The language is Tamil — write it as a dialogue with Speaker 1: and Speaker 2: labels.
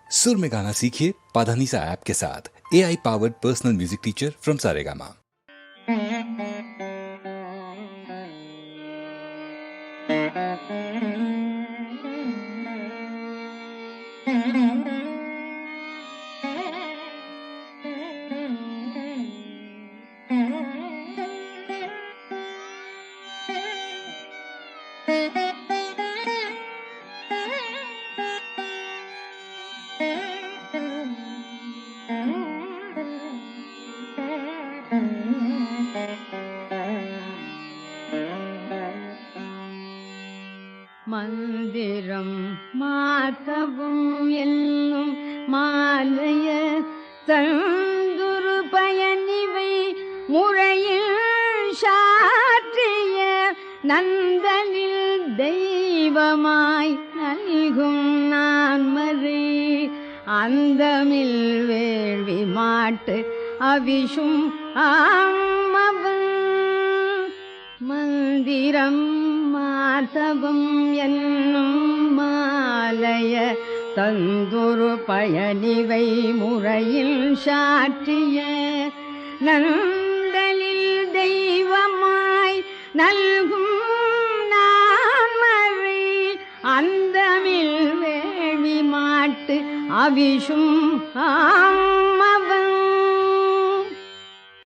Speaker 1: सुर में गाना सीखिए पाधानीसा ऐप के साथ। AI powered personal music teacher from Saregama.
Speaker 2: மந்திரம் மாத்தவும் என்னும் மாலைய தந்துரு பயனிவை முறையில் சாற்றிய நந்தனில் தெய்வமாய் நல்கும் நான் மறை அந்தமில் வேள்வி மாட்டு அவிஷும் ஆமவன் மந்திரம் மாதவம் என்னும் மாலைய தந்துரு பயனிவை முறையில் சாற்றிய நந்தலில் தெய்வமாய் நல்கும் நான் மறை அந்தமில் வேள்வி மாட்டு அவிஷும்